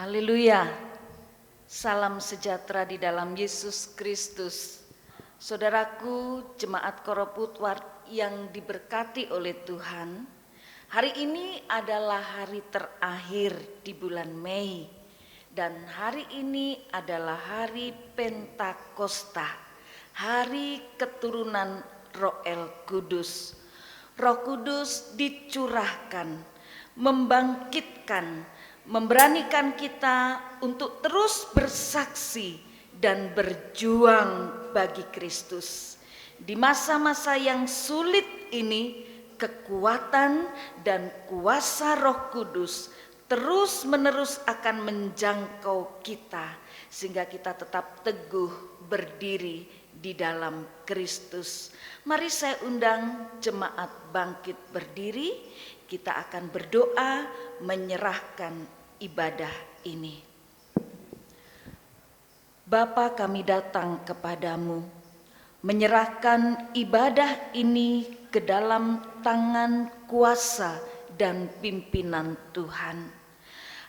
Haleluya. Salam sejahtera di dalam Yesus Kristus. Saudaraku, jemaat Koroputward yang diberkati oleh Tuhan, hari ini adalah hari terakhir di bulan Mei, dan hari ini adalah hari Pentakosta, hari keturunan Roh Kudus. Roh Kudus dicurahkan, membangkitkan, memberanikan kita untuk terus bersaksi dan berjuang bagi Kristus. Di masa-masa yang sulit ini, kekuatan dan kuasa Roh Kudus terus-menerus akan menjangkau kita, sehingga kita tetap teguh berdiri di dalam Kristus. Mari saya undang jemaat bangkit berdiri, kita akan berdoa menyerahkan ibadah ini. Bapa, kami datang kepadamu, menyerahkan ibadah ini ke dalam tangan kuasa dan pimpinan Tuhan.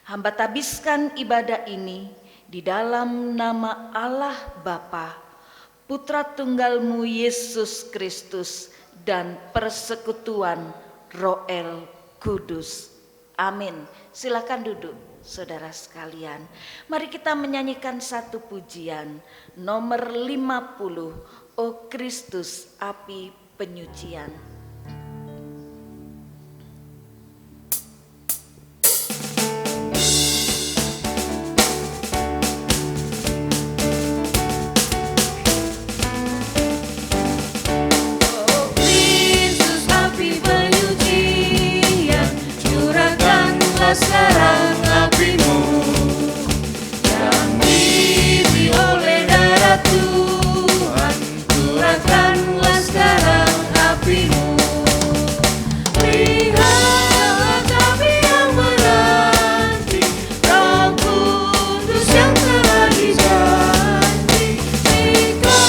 Hamba tabiskan ibadah ini di dalam nama Allah Bapa, Putra Tunggal-Mu Yesus Kristus, dan persekutuan Roh Kudus. Amin. Silakan duduk, saudara sekalian. Mari kita menyanyikan satu pujian nomor 50, O Kristus api penyucian. Sekarang apimu yang diisi oleh darah Tuhan, curahkanlah sekarang apimu. Lihat api yang menanti, Roh Kudus yang telah dijanji. Jika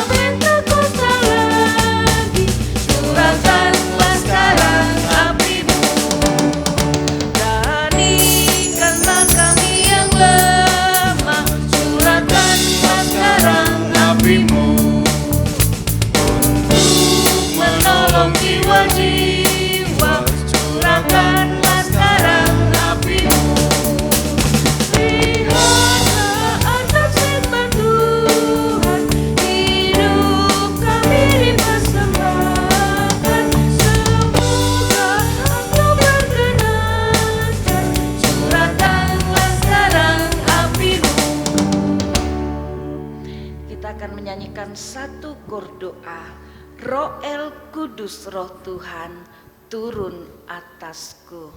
Pentakosta lagi, curahkanlah sekarang apimu. Jiwa-jiwa, curahkanlah sekarang apimu. Lihatlah atas firman Tuhan, hidup kami dipersembahkan. Semoga Engkau berkenankan, curahkanlah sekarang apimu. Kita akan menyanyikan satu kor doa. Roh Kudus, Roh Tuhan, turun atasku.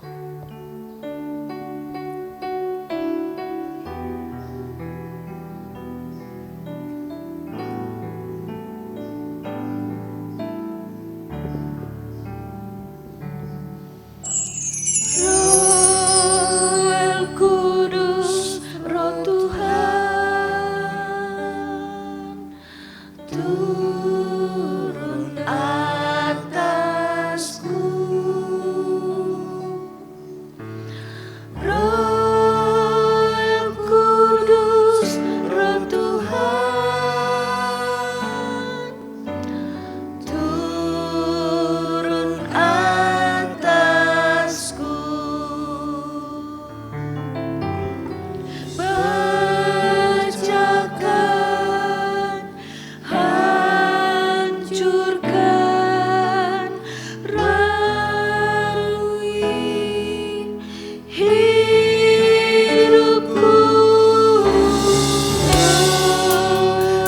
Roh Kudus, Roh Tuhan, turun atasku. Roh Kudus, Roh Tuhan, turun atasku. Pecahkan, hancurkan, ralui hidupku.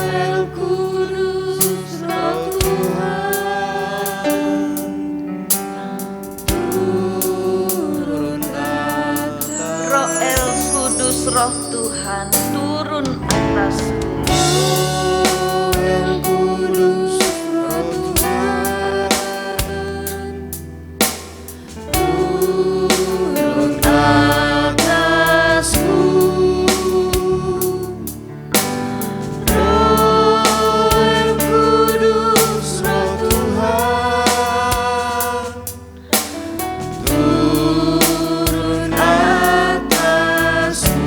Roh Kudus, Roh Tuhan, turun atasku. Roh Kudus, Roh Tuhan, turun atasku. Roh Kudus, Roh Tuhan, turun atasku. Roh Kudus, Roh Tuhan, turun atasku.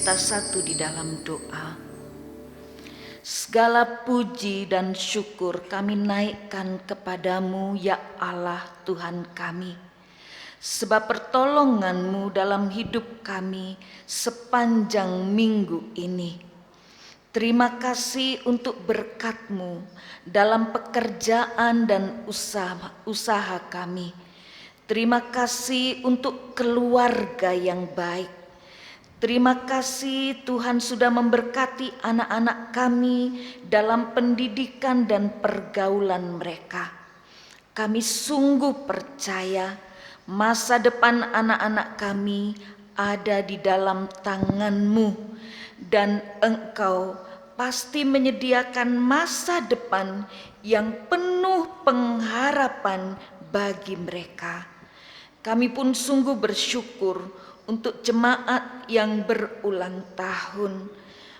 kita satu di dalam doa. Segala puji dan syukur kami naikkan kepadamu ya Allah Tuhan kami, sebab pertolongan-Mu dalam hidup kami sepanjang minggu ini. Terima kasih untuk berkat-Mu dalam pekerjaan dan usaha kami. Terima kasih untuk keluarga yang baik. Terima kasih Tuhan sudah memberkati anak-anak kami dalam pendidikan dan pergaulan mereka. Kami sungguh percaya masa depan anak-anak kami ada di dalam tangan-Mu, dan Engkau pasti menyediakan masa depan yang penuh pengharapan bagi mereka. Kami pun sungguh bersyukur untuk jemaat yang berulang tahun.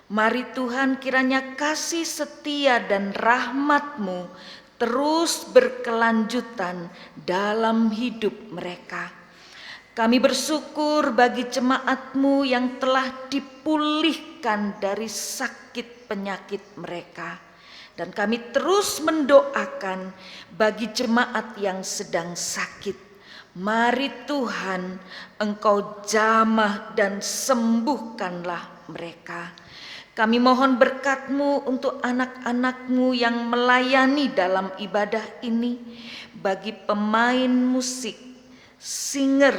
Mari Tuhan, kiranya kasih setia dan rahmat-Mu terus berkelanjutan dalam hidup mereka. Kami bersyukur bagi jemaat-Mu yang telah dipulihkan dari sakit penyakit mereka. Dan kami terus mendoakan bagi jemaat yang sedang sakit. Mari Tuhan, Engkau jamah dan sembuhkanlah mereka. Kami mohon berkat-Mu untuk anak-anak-Mu yang melayani dalam ibadah ini. Bagi pemain musik, singer,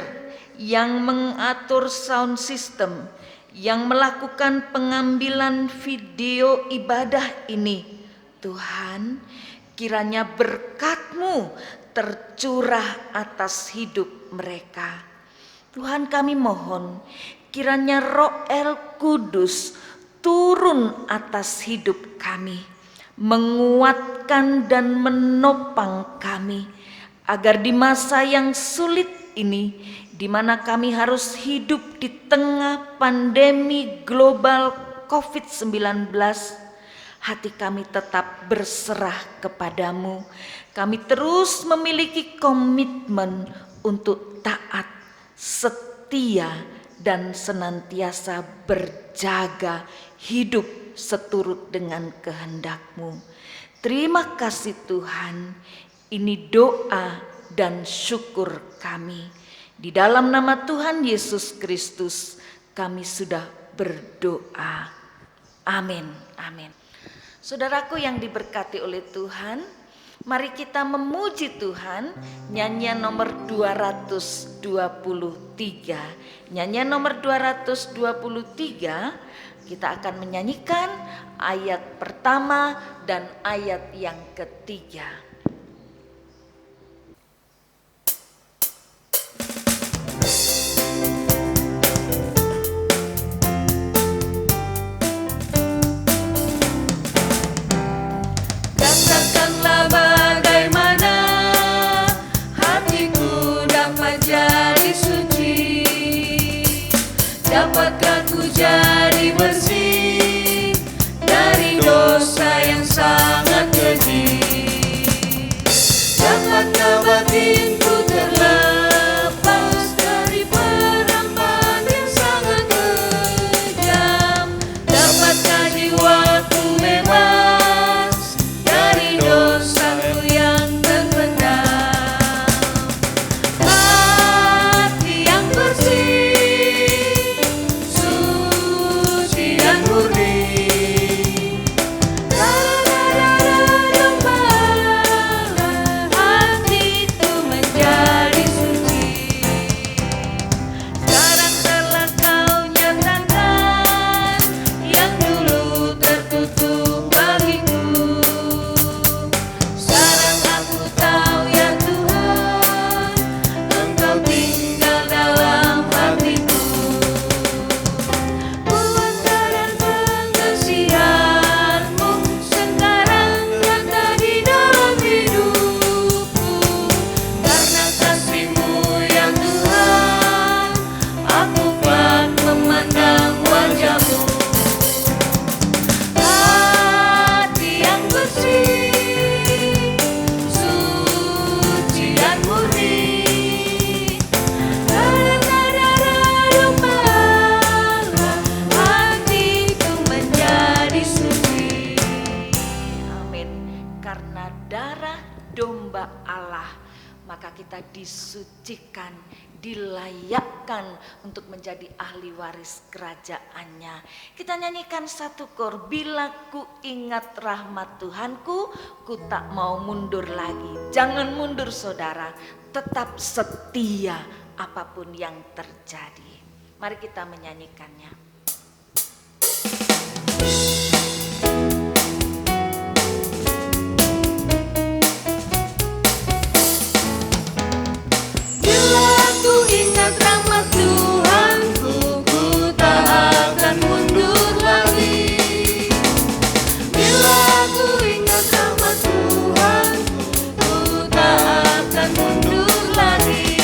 yang mengatur sound system, yang melakukan pengambilan video ibadah ini. Tuhan, kiranya berkat-Mu tercurah atas hidup mereka. Tuhan, kami mohon kiranya Roh El Kudus turun atas hidup kami, menguatkan dan menopang kami, agar di masa yang sulit ini, di mana kami harus hidup di tengah pandemi global COVID-19, hati kami tetap berserah kepadamu. Kami terus memiliki komitmen untuk taat, setia, dan senantiasa berjaga hidup seturut dengan kehendak-Mu. Terima kasih Tuhan, ini doa dan syukur kami. Di dalam nama Tuhan Yesus Kristus kami sudah berdoa. Amin. Amin. Saudaraku yang diberkati oleh Tuhan, mari kita memuji Tuhan. Nyanyian nomor 223. Nyanyian nomor 223, kita akan menyanyikan ayat pertama dan ayat yang ketiga. Dapatkah ku jadi bersih dari dosa yang sangat keji? kita disucikan, dilayakkan untuk menjadi ahli waris kerajaannya. Kita nyanyikan satu kor, bila ku ingat rahmat Tuhanku, ku tak mau mundur lagi. Jangan mundur saudara, tetap setia apapun yang terjadi. Mari kita menyanyikannya. Ingat rahmat Tuhanku, ku tak akan mundur lagi. Bila ku ingat rahmat Tuhanku, ku tak akan mundur lagi.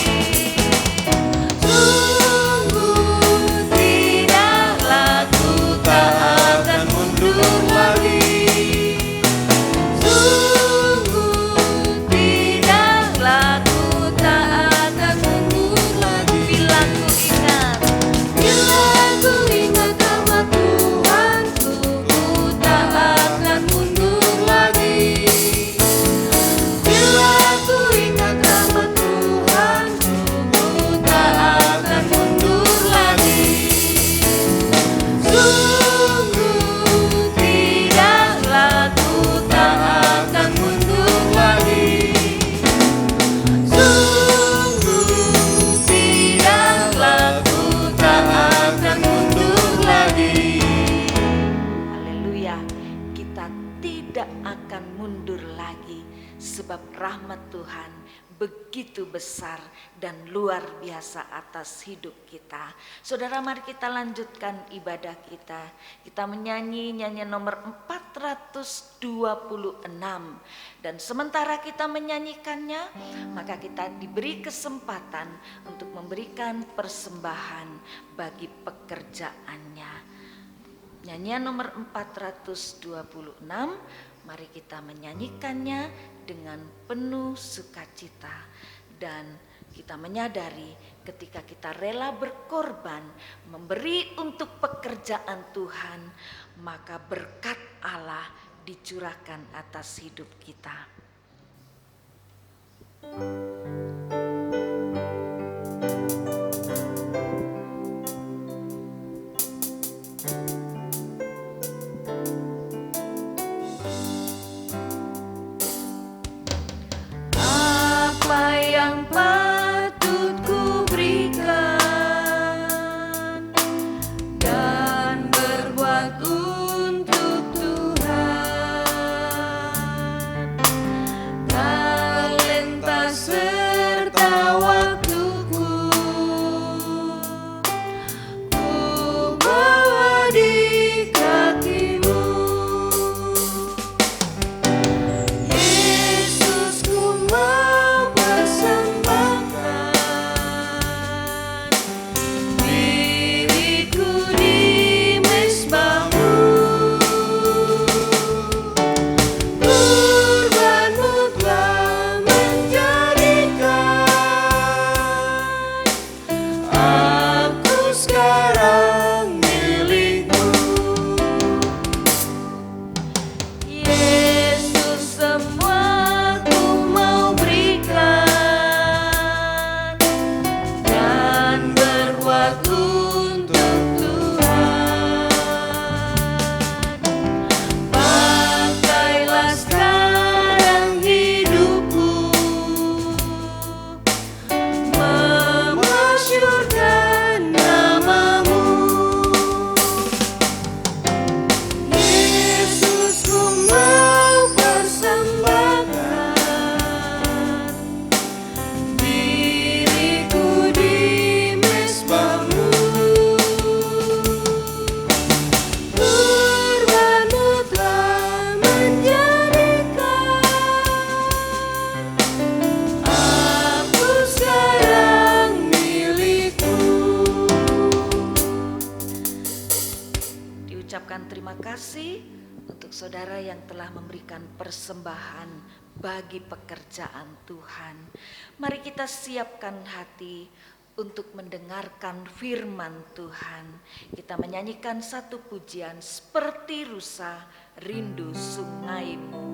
Sungguh tidaklah ku tak akan mundur lagi. Sungguh tidaklah ku tak akan mundur. Bila ku ingat rahmat Tuhanku, ku tak akan mundur lagi. Bila ku ingat rahmat Tuhanku, ku tak akan mundur lagi. Sungguh tidaklah ku tak akan mundur lagi. Akan mundur lagi, sebab rahmat Tuhan begitu besar dan luar biasa atas hidup kita. Saudara, mari kita lanjutkan ibadah kita. Kita menyanyi nyanyian nomor 426, dan sementara kita menyanyikannya, maka kita diberi kesempatan untuk memberikan persembahan bagi pekerjaannya. Nyanyian nomor 426, mari kita menyanyikannya dengan penuh sukacita. Dan kita menyadari ketika kita rela berkorban, memberi untuk pekerjaan Tuhan, maka berkat Allah dicurahkan atas hidup kita. Yang patut ku berikan dan berbuat untuk Tuhan, talenta serta waktuku ku bawa di kakimu. Yesus, ku mau diriku di mezbahmu, kurbanmu telah menjadikan aku sekarang milikmu. Yesus, semua ku mau berikan dan berbuat untuk Tuhan. Pakailah sekarang hidupku, memasyurkan nama-Mu. Yesus, ku mau persembahkan diriku di mezbahmu, kurbanmu telah menjadikan aku sekarang milikmu. Diucapkan terima kasih untuk saudara yang telah memberikan persembahan bagi pekerjaan Tuhan. Mari kita siapkan hati untuk mendengarkan firman Tuhan. Kita menyanyikan satu pujian, seperti rusa rindu sungaimu.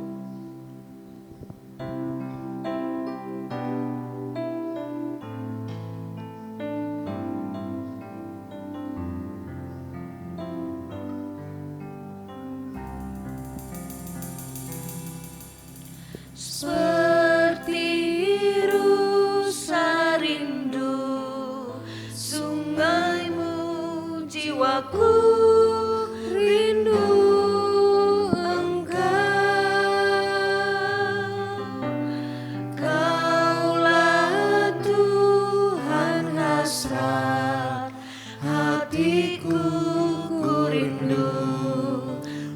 jiwaku rindu Engkau. Kaulah Tuhan hasrat hatiku, ku rindu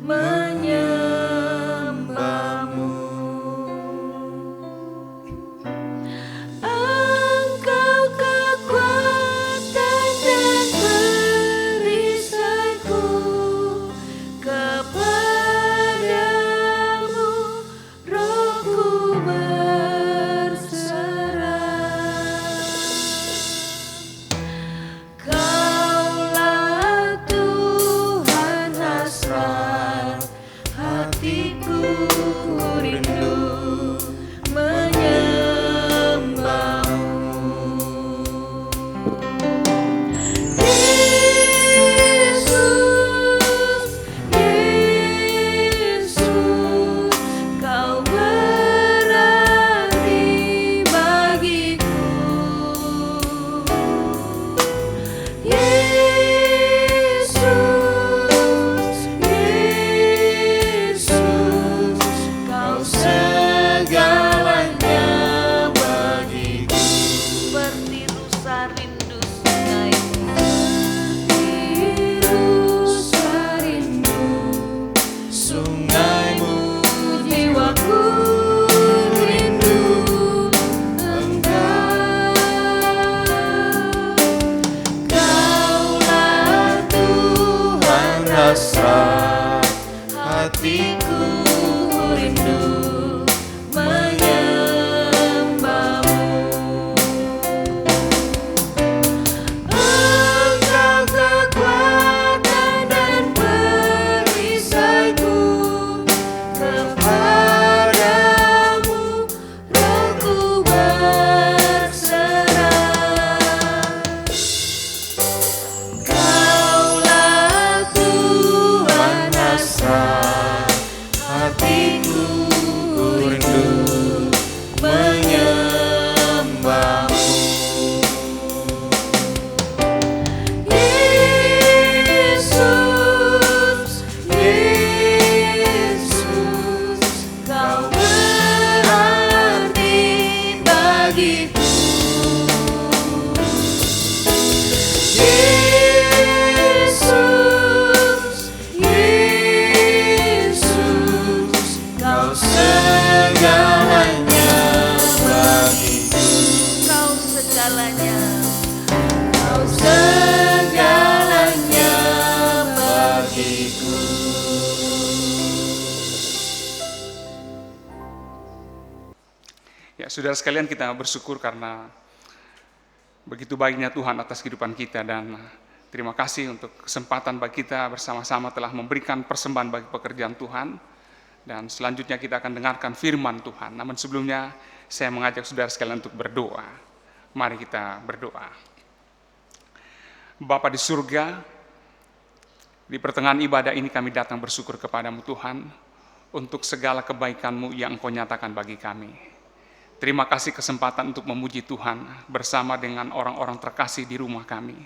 menyembahmu. Engkau kekuatan dan perisaiku, kepadamu rohku berserah. Kaulah Tuhan hasrat hatiku, ku rindu menyembahmu. Yesus, Yesus, Kau berarti bagiku. Yesus, Yesus, Kau segalanya bagiku. Seperti rusa rindu sungaimu, Rusa rindu sungaimu, jiwaku rindu Engkau. Kaulah Tuhan hasrat hatiku, ku rindu menyembahmu. Engkau kekuatan dan perisaiku, kepadamu rohku berserah. Kaulah Tuhan hasrat hatiku, ku rindu menyembahmu. Yesus, Yesus, Kau berarti bagiku. Yesus, Yesus, Kau segalanya bagiku. Kau segalanya. Kau segalanya bagiku. Ya, saudara sekalian, kita bersyukur karena begitu baiknya Tuhan atas kehidupan kita, dan terima kasih untuk kesempatan bagi kita bersama-sama telah memberikan persembahan bagi pekerjaan Tuhan. Dan selanjutnya kita akan dengarkan firman Tuhan. Namun sebelumnya saya mengajak saudara sekalian untuk berdoa. Mari kita berdoa. Bapa di surga, di pertengahan ibadah ini kami datang bersyukur kepadamu Tuhan untuk segala kebaikan-Mu yang Engkau nyatakan bagi kami. Terima kasih kesempatan untuk memuji Tuhan bersama dengan orang-orang terkasih di rumah kami.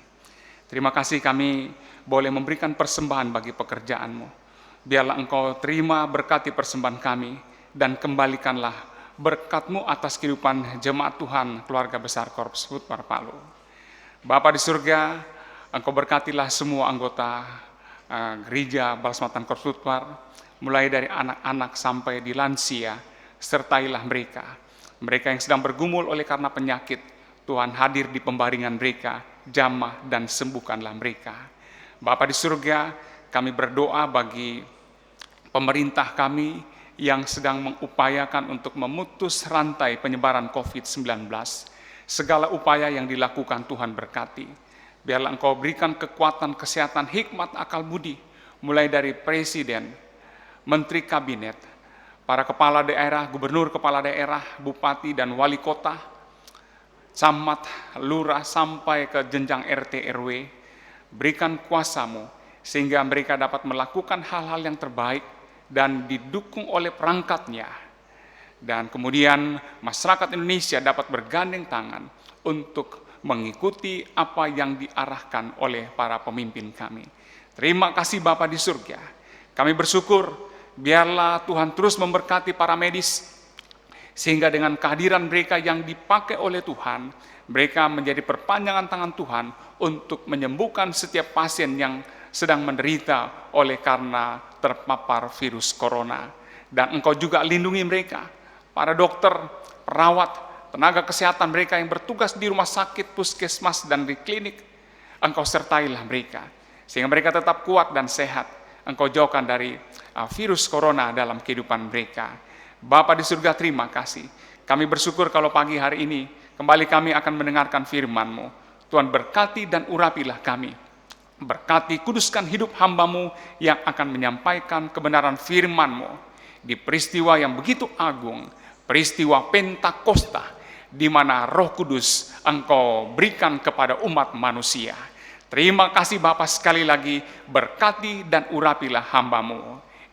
Terima kasih kami boleh memberikan persembahan bagi pekerjaan-Mu. Biarlah Engkau terima berkati persembahan kami dan kembalikanlah berkat-Mu atas kehidupan jemaat Tuhan keluarga besar Korps Hutmar Palu. Bapa di surga, Engkau berkatilah semua anggota gereja Balasmatan Korps Hutmar, mulai dari anak-anak sampai di lansia, sertailah mereka. Mereka yang sedang bergumul oleh karena penyakit, Tuhan hadir di pembaringan mereka, jamah dan sembuhkanlah mereka. Bapa di surga, kami berdoa bagi pemerintah kami yang sedang mengupayakan untuk memutus rantai penyebaran COVID-19. Segala upaya yang dilakukan Tuhan berkati. Biarlah Engkau berikan kekuatan, kesehatan, hikmat, akal budi, mulai dari Presiden, Menteri Kabinet, para kepala daerah, gubernur kepala daerah, bupati dan wali kota, camat, lurah, sampai ke jenjang RT RW. Berikan kuasa-Mu sehingga mereka dapat melakukan hal-hal yang terbaik dan didukung oleh perangkatnya. Dan kemudian masyarakat Indonesia dapat bergandeng tangan untuk mengikuti apa yang diarahkan oleh para pemimpin kami. Terima kasih Bapa di surga. Kami bersyukur, biarlah Tuhan terus memberkati para medis, sehingga dengan kehadiran mereka yang dipakai oleh Tuhan, mereka menjadi perpanjangan tangan Tuhan untuk menyembuhkan setiap pasien yang sedang menderita oleh karena terpapar virus corona. Dan Engkau juga lindungi mereka, para dokter, perawat, tenaga kesehatan mereka yang bertugas di rumah sakit, puskesmas, dan di klinik. Engkau sertailah mereka, sehingga mereka tetap kuat dan sehat. Engkau jauhkan dari virus corona dalam kehidupan mereka. Bapa di surga, terima kasih. Kami bersyukur kalau pagi hari ini kembali kami akan mendengarkan firman-Mu. Tuhan berkati dan urapilah kami. Berkati, kuduskan hidup hamba-Mu yang akan menyampaikan kebenaran firman-Mu di peristiwa yang begitu agung, peristiwa Pentakosta, di mana Roh Kudus Engkau berikan kepada umat manusia. Terima kasih Bapa, sekali lagi berkati dan urapilah hamba-Mu.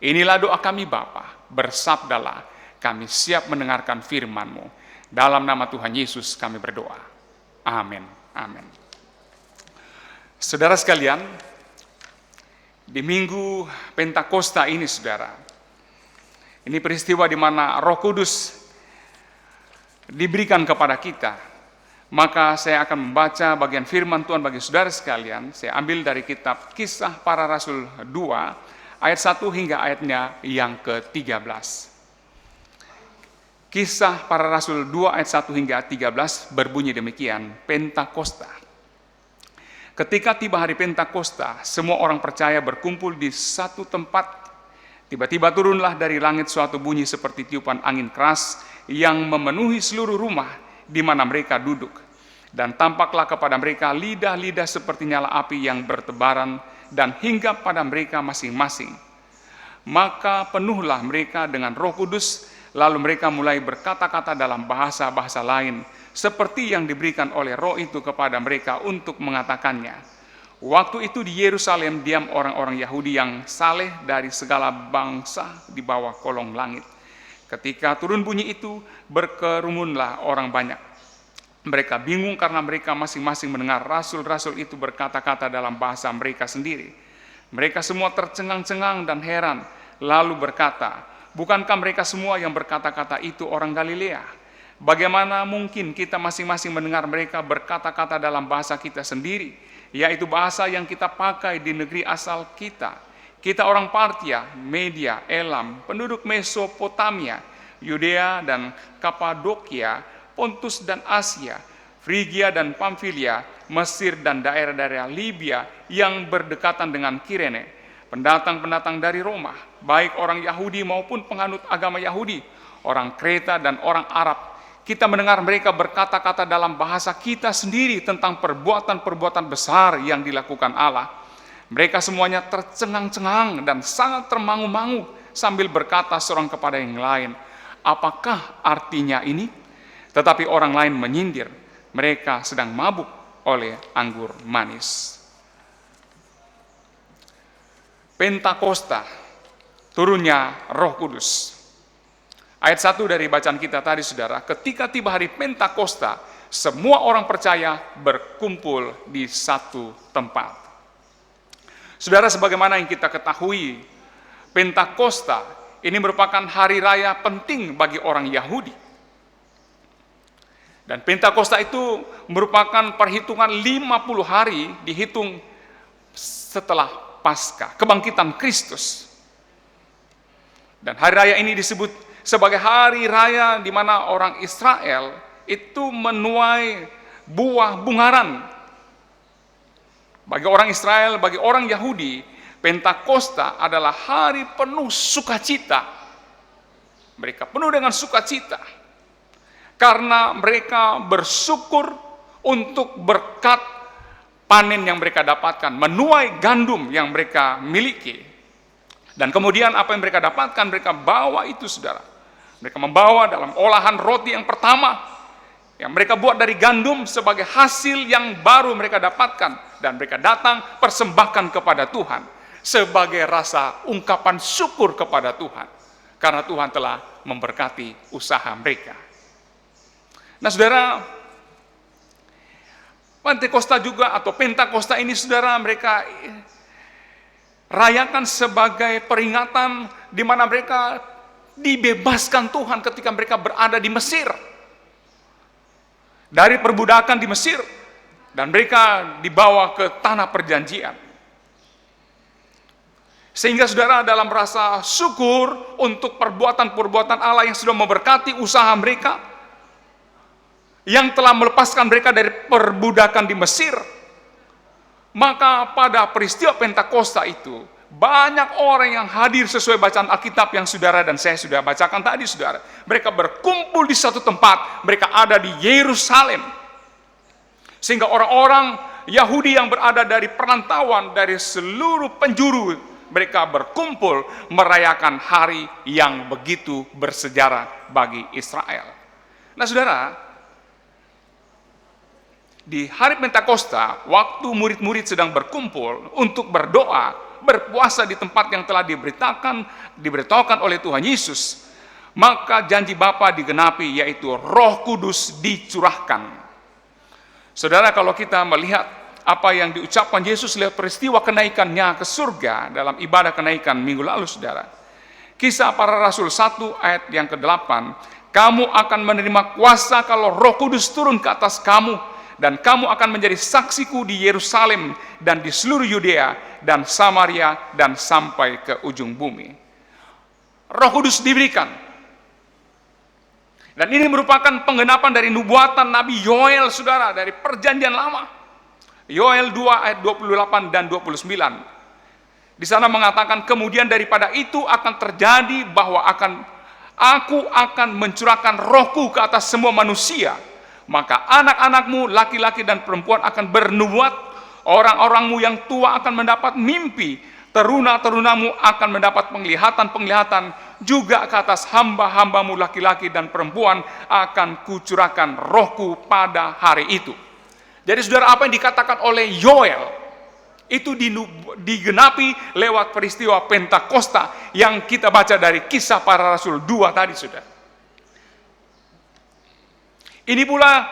Inilah doa kami Bapa, bersabdalah, kami siap mendengarkan firman-Mu. Dalam nama Tuhan Yesus kami berdoa. Amin. Amin. Saudara sekalian, di minggu Pentakosta ini saudara, ini peristiwa di mana Roh Kudus diberikan kepada kita. Maka saya akan membaca bagian firman Tuhan bagi saudara sekalian. Saya ambil dari kitab Kisah Para Rasul 2, ayat 1 hingga ayatnya yang ke-13. Kisah Para Rasul 2 ayat 1 hingga 13 berbunyi demikian. Pentakosta. Ketika tiba hari Pentakosta, semua orang percaya berkumpul di satu tempat. Tiba-tiba turunlah dari langit suatu bunyi seperti tiupan angin keras yang memenuhi seluruh rumah di mana mereka duduk. Dan tampaklah kepada mereka lidah-lidah seperti nyala api yang bertebaran dan hinggap pada mereka masing-masing. Maka penuhlah mereka dengan Roh Kudus, lalu mereka mulai berkata-kata dalam bahasa-bahasa lain, seperti yang diberikan oleh Roh itu kepada mereka untuk mengatakannya. Waktu itu di Yerusalem diam orang-orang Yahudi yang saleh dari segala bangsa di bawah kolong langit. Ketika turun bunyi itu, berkerumunlah orang banyak. Mereka bingung karena mereka masing-masing mendengar rasul-rasul itu berkata-kata dalam bahasa mereka sendiri. Mereka semua tercengang-cengang dan heran, lalu berkata, bukankah mereka semua yang berkata-kata itu orang Galilea? Bagaimana mungkin kita masing-masing mendengar mereka berkata-kata dalam bahasa kita sendiri, yaitu bahasa yang kita pakai di negeri asal kita. Kita orang Partia, Media, Elam, penduduk Mesopotamia, Yudea dan Kapadokia, Pontus dan Asia, Frigia dan Pamfilia, Mesir dan daerah-daerah Libya yang berdekatan dengan Kirene, pendatang-pendatang dari Roma, baik orang Yahudi maupun penganut agama Yahudi, orang Kreta dan orang Arab. Kita mendengar mereka berkata-kata dalam bahasa kita sendiri tentang perbuatan-perbuatan besar yang dilakukan Allah. Mereka semuanya tercengang-cengang dan sangat termangu-mangu sambil berkata seorang kepada yang lain, apakah artinya ini? Tetapi orang lain menyindir, mereka sedang mabuk oleh anggur manis. Pentakosta, turunnya Roh Kudus. Ayat 1 dari bacaan kita tadi saudara, ketika tiba hari Pentakosta, semua orang percaya berkumpul di satu tempat. Saudara, sebagaimana yang kita ketahui, Pentakosta ini merupakan hari raya penting bagi orang Yahudi. Dan Pentakosta itu merupakan perhitungan 50 hari dihitung setelah Paskah, kebangkitan Kristus. Dan hari raya ini disebut sebagai hari raya di mana orang Israel itu menuai buah bungaran. Bagi orang Israel, bagi orang Yahudi, Pentakosta adalah hari penuh sukacita. Mereka penuh dengan sukacita karena mereka bersyukur untuk berkat panen yang mereka dapatkan, menuai gandum yang mereka miliki. Dan kemudian apa yang mereka dapatkan, mereka bawa itu saudara. Mereka membawa dalam olahan roti yang pertama, yang mereka buat dari gandum sebagai hasil yang baru mereka dapatkan. Dan mereka datang persembahkan kepada Tuhan sebagai rasa ungkapan syukur kepada Tuhan. Karena Tuhan telah memberkati usaha mereka. Nah saudara, Pentakosta juga atau Pentakosta ini saudara, mereka rayakan sebagai peringatan di mana mereka dibebaskan Tuhan ketika mereka berada di Mesir. Dari perbudakan di Mesir, dan mereka dibawa ke tanah perjanjian. Sehingga saudara dalam rasa syukur untuk perbuatan-perbuatan Allah yang sudah memberkati usaha mereka, yang telah melepaskan mereka dari perbudakan di Mesir, maka pada peristiwa Pentakosta itu, banyak orang yang hadir sesuai bacaan Alkitab yang saudara dan saya sudah bacakan tadi, saudara. Mereka berkumpul di satu tempat, mereka ada di Yerusalem. Sehingga orang-orang Yahudi yang berada dari perantauan, dari seluruh penjuru, mereka berkumpul merayakan hari yang begitu bersejarah bagi Israel. Nah saudara, di hari Pentakosta, waktu murid-murid sedang berkumpul untuk berdoa, berpuasa di tempat yang telah diberitakan oleh Tuhan Yesus, maka janji Bapa digenapi, yaitu Roh Kudus dicurahkan. Saudara, kalau kita melihat apa yang diucapkan Yesus lewat peristiwa kenaikannya ke surga dalam ibadah kenaikan minggu lalu, saudara. Kisah Para Rasul 1 ayat yang ke-8, kamu akan menerima kuasa kalau Roh Kudus turun ke atas kamu, dan kamu akan menjadi saksiku di Yerusalem dan di seluruh Yudea dan Samaria dan sampai ke ujung bumi. Roh Kudus diberikan. Dan ini merupakan penggenapan dari nubuatan Nabi Yoel, saudara, dari perjanjian lama. Yoel 2 ayat 28 dan 29. Di sana mengatakan, kemudian daripada itu akan terjadi bahwa aku akan mencurahkan rohku ke atas semua manusia. Maka anak-anakmu laki-laki dan perempuan akan bernubuat, orang-orangmu yang tua akan mendapat mimpi, teruna-terunamu akan mendapat penglihatan-penglihatan, juga ke atas hamba-hambamu laki-laki dan perempuan akan kucurahkan rohku pada hari itu. Jadi saudara, apa yang dikatakan oleh Yoel itu digenapi lewat peristiwa Pentakosta yang kita baca dari Kisah Para Rasul 2 tadi, saudara. Ini pula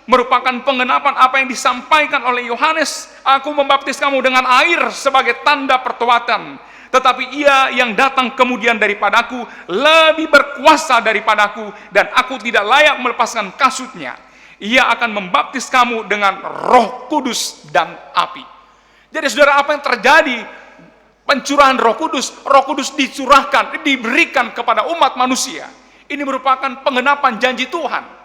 merupakan penggenapan apa yang disampaikan oleh Yohanes, aku membaptis kamu dengan air sebagai tanda pertobatan, tetapi ia yang datang kemudian daripadaku lebih berkuasa daripadaku, dan aku tidak layak melepaskan kasutnya. Ia akan membaptis kamu dengan Roh Kudus dan api. Jadi saudara, apa yang terjadi? Pencurahan Roh Kudus dicurahkan, diberikan kepada umat manusia. Ini merupakan penggenapan janji Tuhan,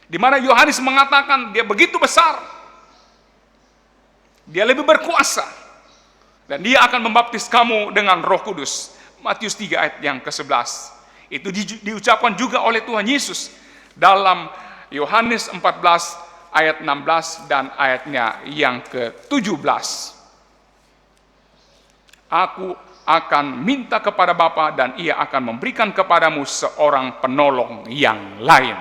di mana Yohanes mengatakan dia begitu besar, dia lebih berkuasa, dan dia akan membaptis kamu dengan Roh Kudus. Matius 3 ayat yang ke-11. Itu diucapkan juga oleh Tuhan Yesus dalam Yohanes 14 ayat 16 dan ayatnya yang ke-17. Aku akan minta kepada Bapa dan ia akan memberikan kepadamu seorang penolong yang lain.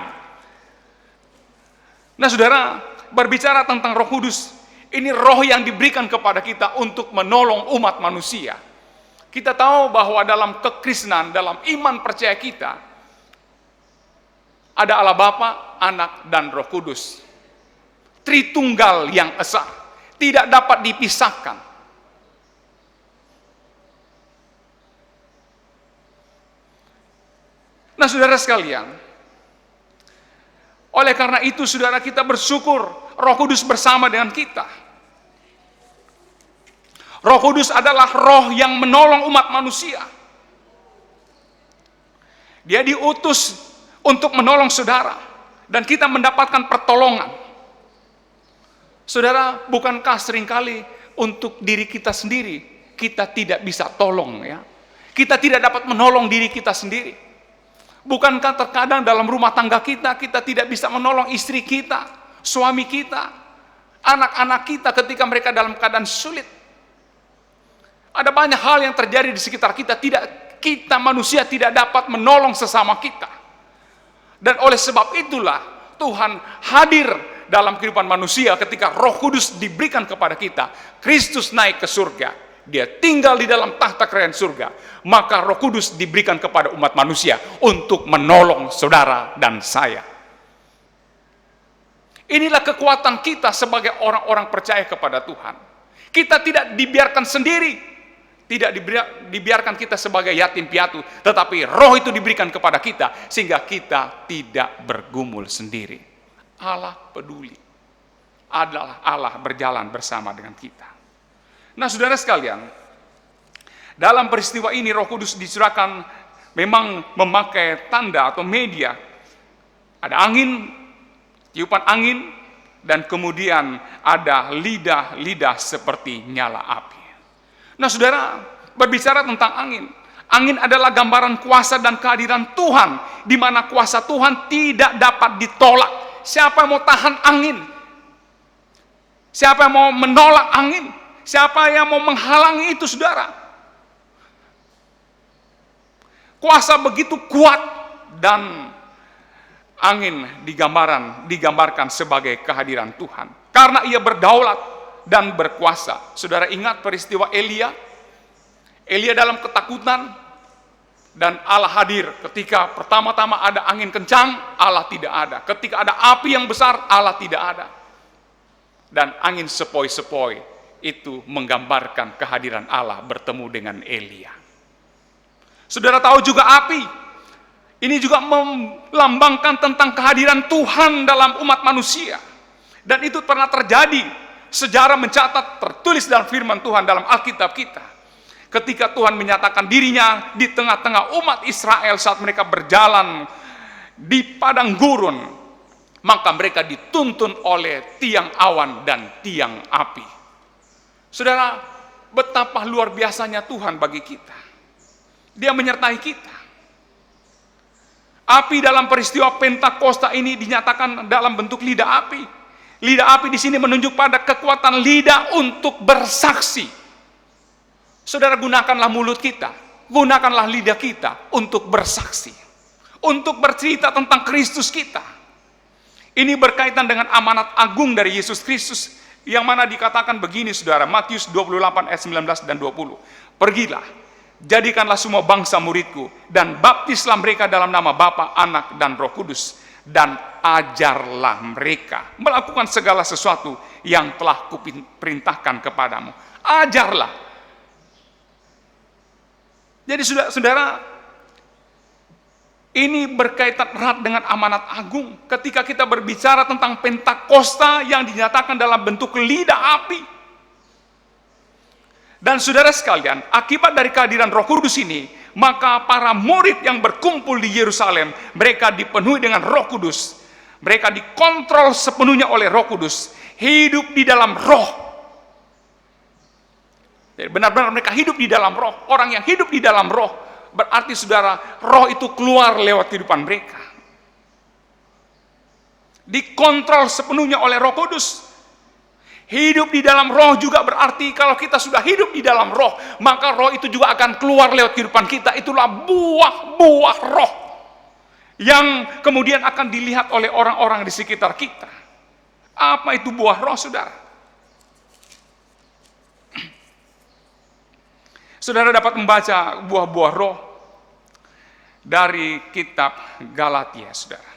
Nah saudara, berbicara tentang Roh Kudus, ini roh yang diberikan kepada kita untuk menolong umat manusia. Kita tahu bahwa dalam kekristenan, dalam iman percaya kita, ada Allah Bapa, Anak, dan Roh Kudus. Tritunggal yang esa, tidak dapat dipisahkan. Nah saudara sekalian, oleh karena itu saudara, kita bersyukur Roh Kudus bersama dengan kita. Roh Kudus adalah roh yang menolong umat manusia. Dia diutus untuk menolong saudara, dan kita mendapatkan pertolongan. Saudara, bukankah seringkali untuk diri kita sendiri kita tidak bisa tolong, ya? Kita tidak dapat menolong diri kita sendiri. Bukankah terkadang dalam rumah tangga kita tidak bisa menolong istri kita, suami kita, anak-anak kita ketika mereka dalam keadaan sulit? Ada banyak hal yang terjadi di sekitar kita, kita manusia tidak dapat menolong sesama kita. Dan oleh sebab itulah Tuhan hadir dalam kehidupan manusia ketika Roh Kudus diberikan kepada kita. Kristus naik ke surga, dia tinggal di dalam tahta kerajaan surga, maka Roh Kudus diberikan kepada umat manusia untuk menolong saudara dan saya. Inilah kekuatan kita sebagai orang-orang percaya kepada Tuhan. Kita tidak dibiarkan sendiri, tidak dibiarkan kita sebagai yatim piatu, tetapi roh itu diberikan kepada kita sehingga kita tidak bergumul sendiri. Allah peduli, adalah Allah berjalan bersama dengan kita. Nah, saudara sekalian, dalam peristiwa ini Roh Kudus dicurahkan memang memakai tanda atau media. Ada angin, tiupan angin, dan kemudian ada lidah-lidah seperti nyala api. Nah, saudara, berbicara tentang angin. Angin adalah gambaran kuasa dan kehadiran Tuhan, di mana kuasa Tuhan tidak dapat ditolak. Siapa yang mau tahan angin? Siapa yang mau menolak angin? Siapa yang mau menghalangi itu, saudara? Kuasa begitu kuat, dan angin digambarkan sebagai kehadiran Tuhan. Karena ia berdaulat dan berkuasa. Saudara ingat peristiwa Elia? Elia dalam ketakutan, dan Allah hadir. Ketika pertama-tama ada angin kencang, Allah tidak ada. Ketika ada api yang besar, Allah tidak ada. Dan angin sepoi-sepoi itu menggambarkan kehadiran Allah bertemu dengan Elia. Saudara tahu juga api ini juga melambangkan tentang kehadiran Tuhan dalam umat manusia. Dan itu pernah terjadi. Sejarah mencatat, tertulis dalam firman Tuhan dalam Alkitab kita. Ketika Tuhan menyatakan dirinya di tengah-tengah umat Israel saat mereka berjalan di padang gurun, maka mereka dituntun oleh tiang awan dan tiang api. Saudara, betapa luar biasanya Tuhan bagi kita. Dia menyertai kita. Api dalam peristiwa Pentakosta ini dinyatakan dalam bentuk lidah api. Lidah api di sini menunjuk pada kekuatan lidah untuk bersaksi. Saudara, gunakanlah mulut kita, gunakanlah lidah kita untuk bersaksi, untuk bercerita tentang Kristus kita. Ini berkaitan dengan amanat agung dari Yesus Kristus, yang mana dikatakan begini, saudara, Matius 28 ayat 19 dan 20. Pergilah, jadikanlah semua bangsa muridku, dan baptislah mereka dalam nama Bapa, Anak, dan Roh Kudus, dan ajarlah mereka melakukan segala sesuatu yang telah kuperintahkan kepadamu. Ajarlah. Jadi saudara, ini berkaitan erat dengan amanat agung. Ketika kita berbicara tentang Pentakosta yang dinyatakan dalam bentuk lidah api. Dan saudara sekalian, akibat dari kehadiran Roh Kudus ini, maka para murid yang berkumpul di Yerusalem, mereka dipenuhi dengan Roh Kudus. Mereka dikontrol sepenuhnya oleh Roh Kudus, hidup di dalam Roh. Jadi benar-benar mereka hidup di dalam Roh. Orang yang hidup di dalam Roh, berarti saudara, Roh itu keluar lewat kehidupan mereka. Dikontrol sepenuhnya oleh Roh Kudus. Hidup di dalam Roh juga berarti kalau kita sudah hidup di dalam Roh, maka Roh itu juga akan keluar lewat kehidupan kita. Itulah buah-buah Roh yang kemudian akan dilihat oleh orang-orang di sekitar kita. Apa itu buah Roh, saudara? Saudara dapat membaca buah-buah Roh dari kitab Galatia, saudara.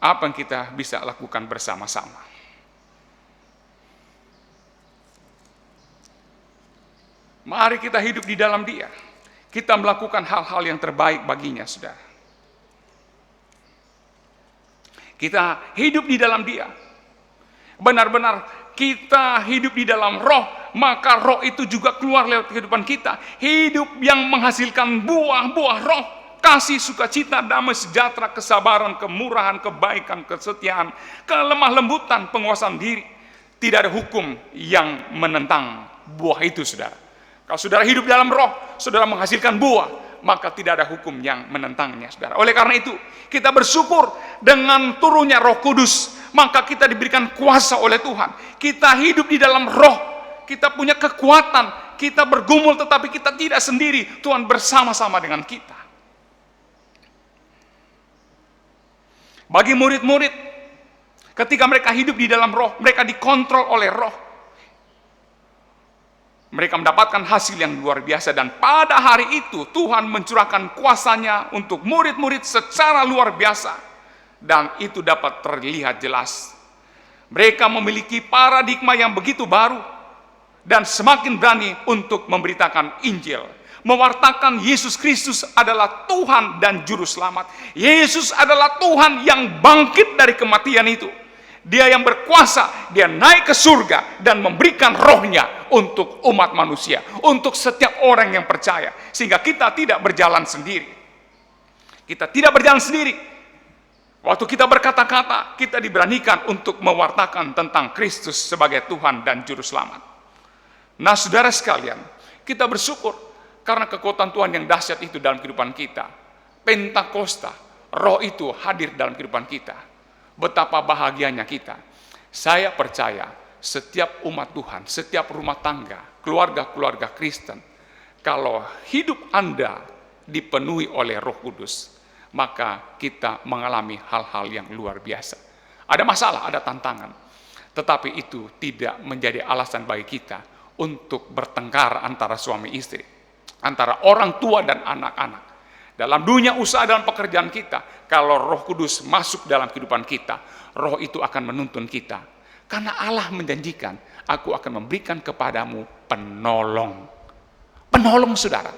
Apa yang kita bisa lakukan bersama-sama? Mari kita hidup di dalam Dia. Kita melakukan hal-hal yang terbaik baginya, saudara. Kita hidup di dalam Dia. Benar-benar kita hidup di dalam Roh, maka Roh itu juga keluar lewat kehidupan kita. Hidup yang menghasilkan buah-buah Roh. Kasih, sukacita, damai, sejahtera, kesabaran, kemurahan, kebaikan, kesetiaan, kelemah lembutan, penguasaan diri. Tidak ada hukum yang menentang buah itu, saudara. Kalau saudara hidup dalam Roh, saudara menghasilkan buah, maka tidak ada hukum yang menentangnya, saudara. Oleh karena itu, kita bersyukur dengan turunnya Roh Kudus, maka kita diberikan kuasa oleh Tuhan. Kita hidup di dalam Roh, kita punya kekuatan, kita bergumul tetapi kita tidak sendiri. Tuhan bersama-sama dengan kita. Bagi murid-murid, ketika mereka hidup di dalam Roh, mereka dikontrol oleh Roh. Mereka mendapatkan hasil yang luar biasa, dan pada hari itu Tuhan mencurahkan kuasa-Nya untuk murid-murid secara luar biasa, dan itu dapat terlihat jelas. Mereka memiliki paradigma yang begitu baru dan semakin berani untuk memberitakan Injil, mewartakan Yesus Kristus adalah Tuhan dan Juru Selamat. Yesus adalah Tuhan yang bangkit dari kematian itu. Dia yang berkuasa, dia naik ke surga dan memberikan roh-Nya untuk umat manusia, untuk setiap orang yang percaya. Sehingga kita tidak berjalan sendiri. Kita tidak berjalan sendiri. Waktu kita berkata-kata, kita diberanikan untuk mewartakan tentang Kristus sebagai Tuhan dan Juru Selamat. Nah, saudara sekalian, kita bersyukur karena kekuatan Tuhan yang dahsyat itu dalam kehidupan kita. Pentakosta, roh itu hadir dalam kehidupan kita. Betapa bahagianya kita. Saya percaya setiap umat Tuhan, setiap rumah tangga, keluarga-keluarga Kristen, kalau hidup Anda dipenuhi oleh Roh Kudus, maka kita mengalami hal-hal yang luar biasa. Ada masalah, ada tantangan, tetapi itu tidak menjadi alasan bagi kita untuk bertengkar antara suami istri, antara orang tua dan anak-anak. Dalam dunia usaha, dalam pekerjaan kita, kalau Roh Kudus masuk dalam kehidupan kita, roh itu akan menuntun kita. Karena Allah menjanjikan, aku akan memberikan kepadamu penolong. Penolong, saudara.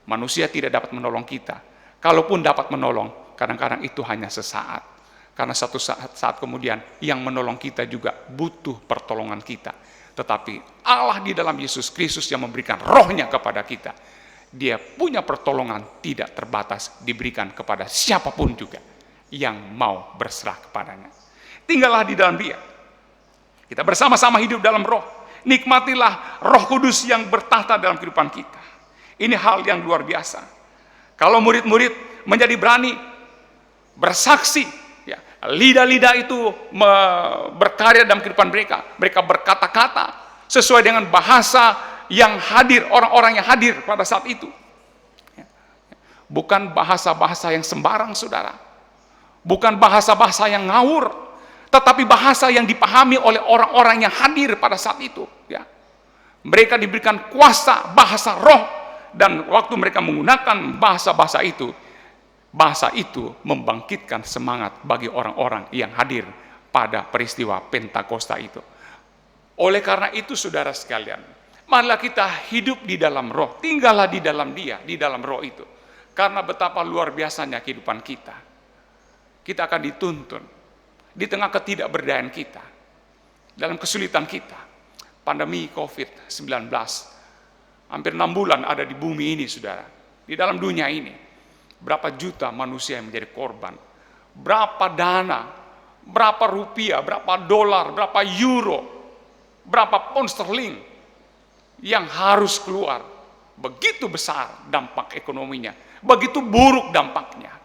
Manusia tidak dapat menolong kita. Kalaupun dapat menolong, kadang-kadang itu hanya sesaat. Karena satu saat kemudian, yang menolong kita juga butuh pertolongan kita. Tetapi Allah di dalam Yesus Kristus yang memberikan roh-Nya kepada kita, Dia punya pertolongan tidak terbatas, diberikan kepada siapapun juga yang mau berserah kepadanya. Tinggallah di dalam Dia. Kita bersama-sama hidup dalam roh. Nikmatilah Roh Kudus yang bertahta dalam kehidupan kita. Ini hal yang luar biasa. Kalau murid-murid menjadi berani bersaksi, ya, lidah-lidah itu berkarya dalam kehidupan mereka. Mereka berkata-kata sesuai dengan bahasa yang hadir, orang-orang yang hadir pada saat itu. Bukan bahasa-bahasa yang sembarang, saudara. Bukan bahasa-bahasa yang ngawur, tetapi bahasa yang dipahami oleh orang-orang yang hadir pada saat itu. Ya. Mereka diberikan kuasa bahasa roh, dan waktu mereka menggunakan bahasa-bahasa itu, bahasa itu membangkitkan semangat bagi orang-orang yang hadir pada peristiwa Pentakosta itu. Oleh karena itu, saudara sekalian, marilah kita hidup di dalam roh, tinggallah di dalam Dia, di dalam roh itu. Karena betapa luar biasanya kehidupan kita. Kita akan dituntun di tengah ketidakberdayaan kita, dalam kesulitan kita. Pandemi COVID-19, hampir 6 bulan ada di bumi ini, saudara. Di dalam dunia ini, berapa juta manusia yang menjadi korban. Berapa dana, berapa rupiah, berapa dolar, berapa euro, berapa pound sterling yang harus keluar. Begitu besar dampak ekonominya, begitu buruk dampaknya.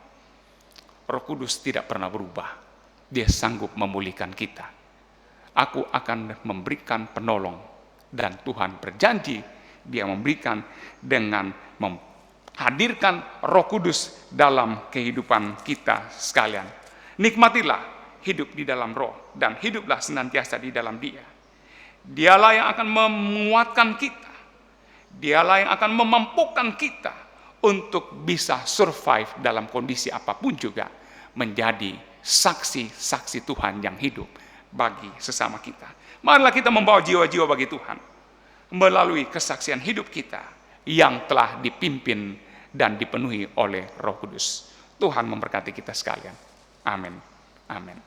Roh Kudus tidak pernah berubah. Dia sanggup memulihkan kita. Aku akan memberikan penolong, dan Tuhan berjanji Dia memberikan dengan menghadirkan Roh Kudus dalam kehidupan kita sekalian. Nikmatilah hidup di dalam roh, dan hiduplah senantiasa di dalam Dia. Dialah yang akan menguatkan kita. Dialah yang akan memampukan kita untuk bisa survive dalam kondisi apapun juga, menjadi saksi-saksi Tuhan yang hidup bagi sesama kita. Marilah kita membawa jiwa-jiwa bagi Tuhan melalui kesaksian hidup kita yang telah dipimpin dan dipenuhi oleh Roh Kudus. Tuhan memberkati kita sekalian. Amin. Amin.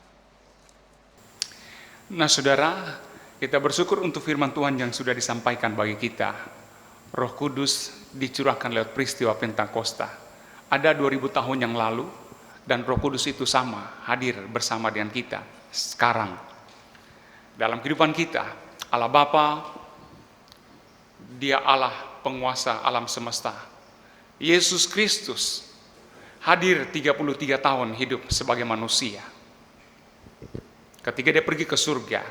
Nah, saudara, kita bersyukur untuk firman Tuhan yang sudah disampaikan bagi kita. Roh Kudus dicurahkan lewat peristiwa Pentakosta. Ada 2000 tahun yang lalu, dan Roh Kudus itu sama, hadir bersama dengan kita sekarang. Dalam kehidupan kita, Allah Bapa, Dia Allah penguasa alam semesta. Yesus Kristus hadir 33 tahun hidup sebagai manusia. Ketika Dia pergi ke surga,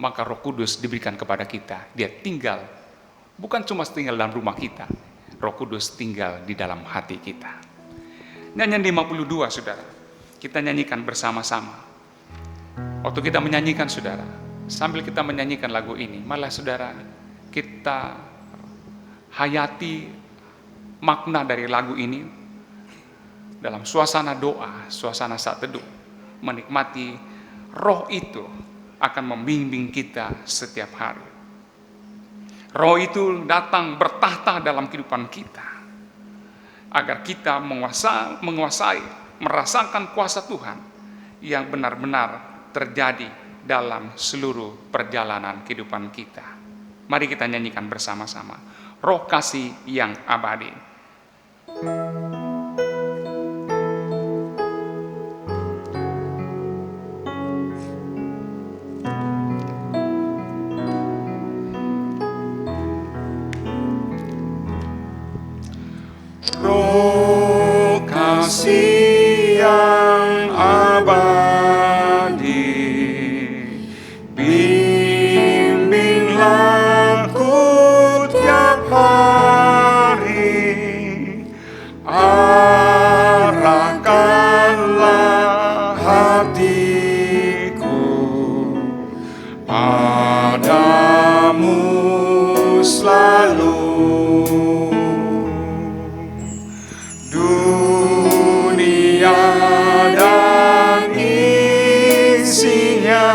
maka Roh Kudus diberikan kepada kita. Dia tinggal, bukan cuma tinggal dalam rumah kita, Roh Kudus tinggal di dalam hati kita. Nyanyian 52, saudara, kita nyanyikan bersama-sama. Waktu kita menyanyikan, saudara, sambil kita menyanyikan lagu ini, malah saudara, kita hayati makna dari lagu ini dalam suasana doa, suasana saat teduh, menikmati Roh itu akan membimbing kita setiap hari. Roh itu datang bertahta dalam kehidupan kita agar kita menguasai, merasakan kuasa Tuhan yang benar-benar terjadi dalam seluruh perjalanan kehidupan kita. Mari kita nyanyikan bersama-sama Roh Kasih yang Abadi. Roh Kasih yang abadi, bimbinglah ku tiap hari, arahkanlah hatiku padamu selalu. Dunia dan isinya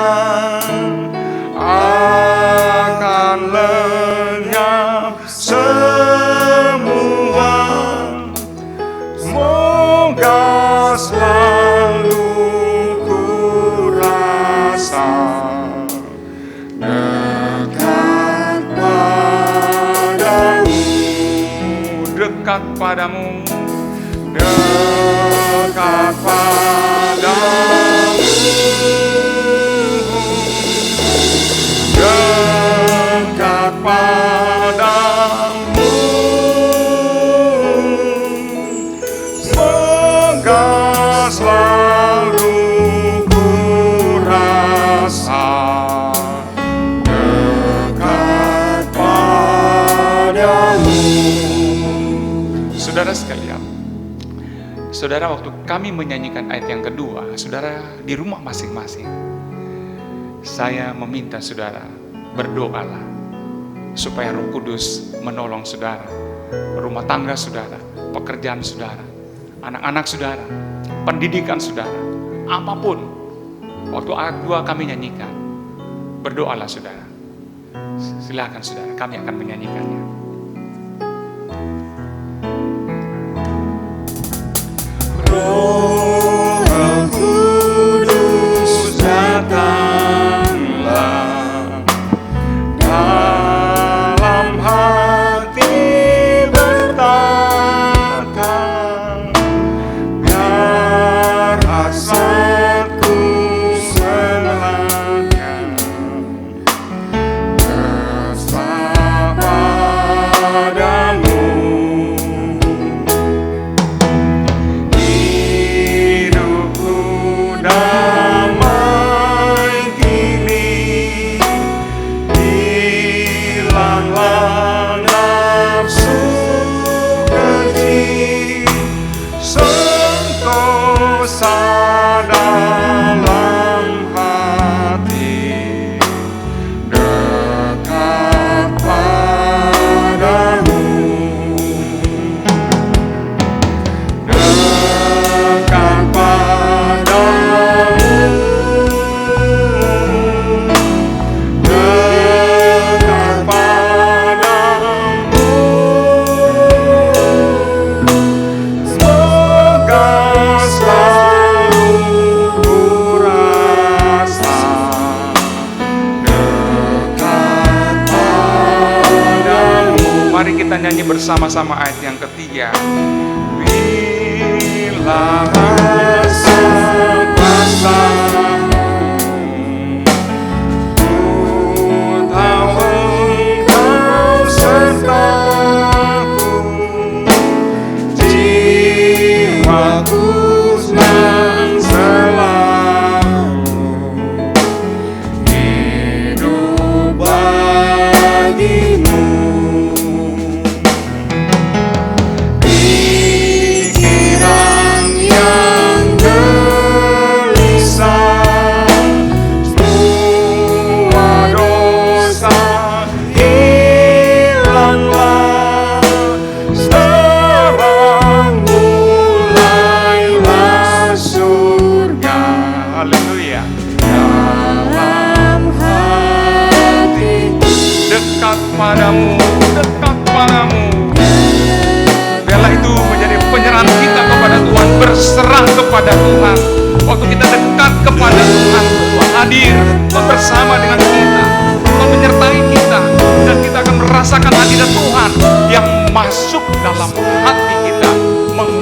akan lenyap semua. Semoga selalu ku rasa dekat padamu, Dekat padamu, dekat padamu, dekat padamu. Semoga selalu ku rasa dekat padamu. saudara sekalian. Saudara, waktu kami menyanyikan ayat yang kedua, saudara di rumah masing-masing, saya meminta saudara berdoalah supaya Roh Kudus menolong saudara, rumah tangga saudara, pekerjaan saudara, anak-anak saudara, pendidikan saudara, apapun. Waktu ayat 2 kami nyanyikan, berdoalah saudara. Silakan saudara, kami akan menyanyikannya. Roh Kudus datanglah dalam hati bertata, biar hasratku selamanya tetap padamu. Damai kini, hilanglah nafsu keji, sentosa dalam hati, dekat padamu, dekat padamu. Mari kita nyanyi bersama-sama ayat yang ketiga. Bila rasa kuasamu, ku tahu Engkau sertaku, jiwaku senang selalu hidup bagimu. Pikiran yang gelisah, semua dosa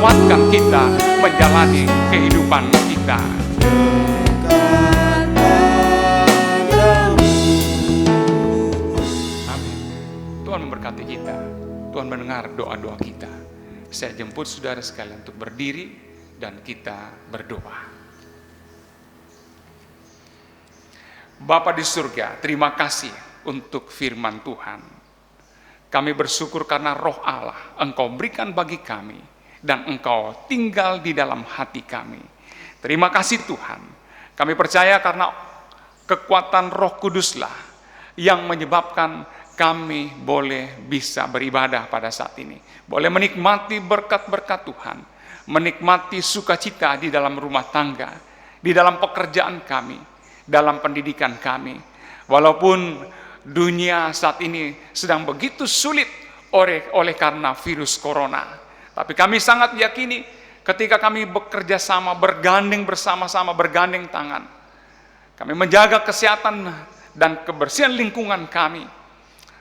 menguatkan kita menjalani kehidupan kita. Amin. Tuhan memberkati kita. Tuhan mendengar doa-doa kita. Saya jemput saudara sekalian untuk berdiri dan kita berdoa. Bapa di surga, terima kasih untuk firman Tuhan. Kami bersyukur karena roh Allah Engkau berikan bagi kami dan Engkau tinggal di dalam hati kami. Terima kasih Tuhan. Kami percaya karena kekuatan Roh Kuduslah yang menyebabkan kami boleh bisa beribadah pada saat ini. Boleh menikmati berkat-berkat Tuhan, menikmati sukacita di dalam rumah tangga, di dalam pekerjaan kami, dalam pendidikan kami. Walaupun dunia saat ini sedang begitu sulit oleh karena virus corona, tapi kami sangat yakini ketika kami bekerja sama, bergandeng bersama-sama, bergandeng tangan, kami menjaga kesehatan dan kebersihan lingkungan kami,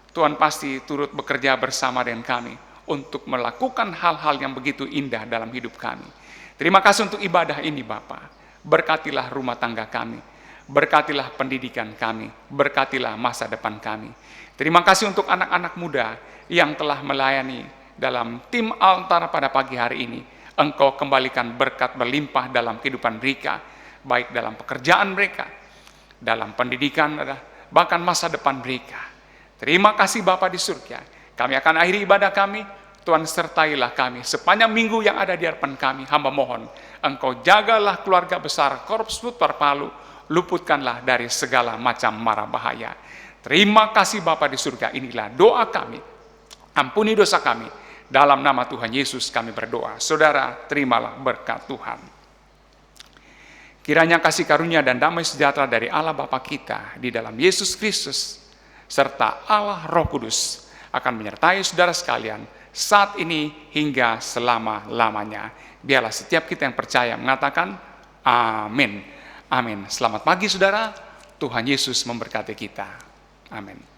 Tuhan pasti turut bekerja bersama dengan kami untuk melakukan hal-hal yang begitu indah dalam hidup kami. Terima kasih untuk ibadah ini Bapa. Berkatilah rumah tangga kami, berkatilah pendidikan kami, berkatilah masa depan kami. Terima kasih untuk anak-anak muda yang telah melayani dalam tim altar pada pagi hari ini. Engkau kembalikan berkat berlimpah dalam kehidupan mereka, baik dalam pekerjaan mereka, dalam pendidikan, bahkan masa depan mereka. Terima kasih Bapa di surga. Kami akan akhiri ibadah kami. Tuhan sertailah kami sepanjang minggu yang ada di hadapan kami. Hamba mohon Engkau jagalah keluarga besar Korps Putar Palu, luputkanlah dari segala macam mara bahaya. Terima kasih Bapa di surga. Inilah doa kami. Ampuni dosa kami. Dalam nama Tuhan Yesus kami berdoa. Saudara, terimalah berkat Tuhan. Kiranya kasih karunia dan damai sejahtera dari Allah Bapa kita di dalam Yesus Kristus serta Allah Roh Kudus akan menyertai saudara sekalian saat ini hingga selama-lamanya. Biarlah setiap kita yang percaya mengatakan amin. Amin. Selamat pagi saudara. Tuhan Yesus memberkati kita. Amin.